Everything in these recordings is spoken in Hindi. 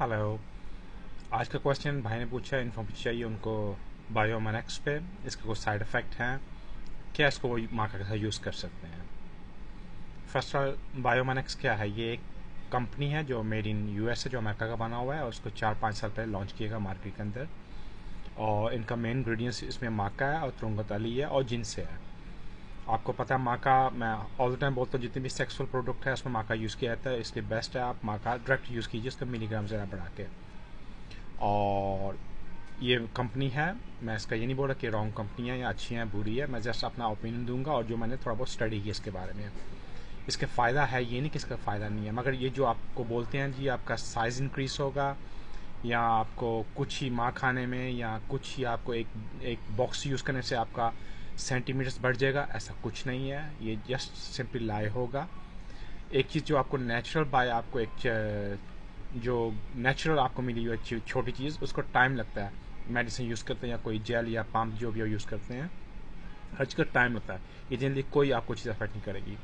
हेलो। आज का क्वेश्चन भाई ने पूछा, इन्फॉर्मेशन चाहिए उनको बायोमैनेक्स पे। इसके कुछ साइड इफ़ेक्ट हैं, क्या इसको वो मार्केट के साथ यूज़ कर सकते हैं। फर्स्ट ऑफ ऑल, बायोमैनेक्स क्या है? ये एक कंपनी है जो मेड इन यूएस है, जो अमेरिका का बना हुआ है, और उसको 4-5 साल पहले लॉन्च किया गया मार्केट के अंदर। और इनका मेन इंग्रेडिएंट्स इसमें माका है और तुरंगतली है और जिनसे है। आपको पता है माका, मैं ऑल द टाइम बोलता हूँ जितने भी सेक्सुअल प्रोडक्ट है उसमें माका यूज़ किया जाता है, इसलिए बेस्ट है आप माका डायरेक्ट यूज़ कीजिए, उसका मिलीग्राम ज़रा बढ़ा के। और ये कंपनी है, मैं इसका ये नहीं बोल रहा कि रॉन्ग कंपनी है या अच्छी है बुरी है, मैं जस्ट अपना ओपिनियन दूंगा और जो मैंने थोड़ा बहुत स्टडी किया इसके बारे में। इसके फ़ायदा है, ये नहीं कि इसका फ़ायदा नहीं है, मगर ये जो आपको बोलते हैं जी आपका साइज़ इंक्रीज होगा, या आपको कुछ ही माँ खाने में, या कुछ ही आपको एक एक बॉक्स यूज़ करने से आपका सेंटीमीटर्स बढ़ जाएगा, ऐसा कुछ नहीं है। ये जस्ट सिंपली लाई होगा। एक चीज़ जो आपको नेचुरल बाय आपको एक जो नेचुरल आपको मिली हुई छोटी चीज़, उसको टाइम लगता है। मेडिसिन यूज़ करते हैं या कोई जेल या पम्प जो भी यूज़ करते हैं, हर चीज़ का टाइम लगता है। ये जनरली कोई आपको चीज़ अफेक्ट नहीं करेगी।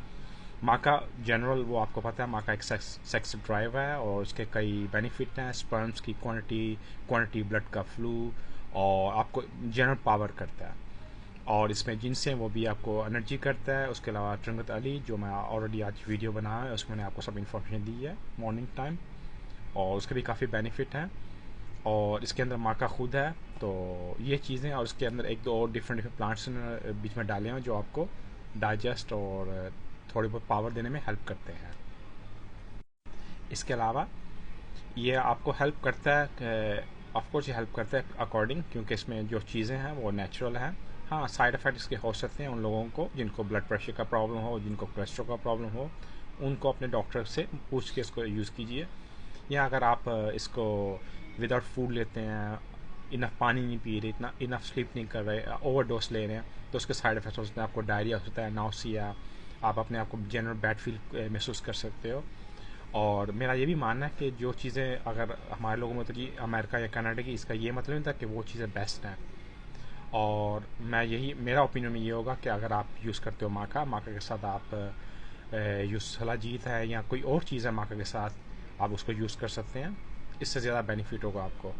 माँ का जनरल वो आपको पता है, माँ का एक सेक्स ड्राइव है और उसके कई बेनिफिट हैं। स्पर्म्स की क्वांटिटी ब्लड का फ्लू, और आपको जनरल पावर करता है। और इसमें जिनसे वो भी आपको एनर्जी करता है। उसके अलावा तुरंगत अली, जो मैं ऑलरेडी आज वीडियो बनाया है उसमें मैंने आपको सब इन्फॉर्मेशन दी है मॉर्निंग टाइम, और उसके भी काफ़ी बेनिफिट हैं। और इसके अंदर माँ का खुद है, तो ये चीज़ें। और इसके अंदर एक दो और डिफरेंट डिफरेंट प्लांट्स बीच में डाले हैं जो आपको डाइजेस्ट और थोड़ी बहुत पावर देने में हेल्प करते हैं। इसके अलावा ये आपको हेल्प करता है, ऑफकोर्स ये हेल्प करता है अकॉर्डिंग, क्योंकि इसमें जो चीज़ें हैं वो नेचुरल हैं। हाँ, साइड इफ़ेक्ट इसके हो सकते हैं उन लोगों को जिनको ब्लड प्रेशर का प्रॉब्लम हो, जिनको कोलेस्ट्रॉल का प्रॉब्लम हो, उनको अपने डॉक्टर से पूछ के इसको यूज़ कीजिए। या अगर आप इसको विदाउट फूड लेते हैं, इनफ पानी नहीं पी रहे, इतना इनफ स्लीप नहीं कर रहे, ओवरडोज ले रहे हैं, तो उसके साइड इफेक्ट्स हो सकते हैं। आपको डायरिया हो सकता है, नाउसिया, आप अपने आप को जनरल बैड फील महसूस कर सकते हो। और मेरा ये भी मानना है कि जो चीज़ें अगर हमारे लोगों में तो जी अमेरिका या कनाडा की, इसका ये मतलब नहीं था कि वो चीज़ें बेस्ट हैं। और मैं यही, मेरा ओपिनियन में ये होगा कि अगर आप यूज़ करते हो माका के साथ आप सलाजीत है या कोई और चीज़ है माका के साथ, आप उसको यूज़ कर सकते हैं। इससे ज़्यादा बेनिफिट होगा आपको।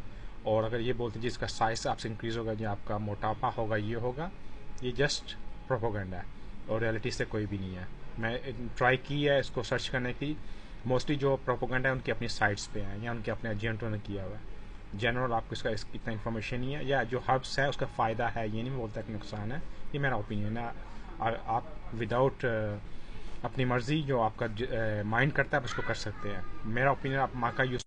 और अगर ये बोलते हैं जिसका साइज़ आपसे इंक्रीज़ होगा, जो आपका मोटापा होगा, ये होगा, ये जस्ट प्रोपोगंडा है और रियलिटी से कोई भी नहीं है। मैं ट्राई की है इसको सर्च करने की, मोस्टली जो प्रोपोगंडा है उनकी अपनी साइट्स पे हैं या उनके अपने एजेंटों ने किया हुआ है। जनरल आपको इसका इतना इन्फॉर्मेशन नहीं है, या जो हर्ब्स है उसका फ़ायदा है, ये नहीं बोलता कि नुकसान है। ये मेरा ओपिनियन है। आप विदाउट अपनी मर्ज़ी जो आपका माइंड करता है आप उसको कर सकते हैं। मेरा ओपिनियन, आप माँ का यूज़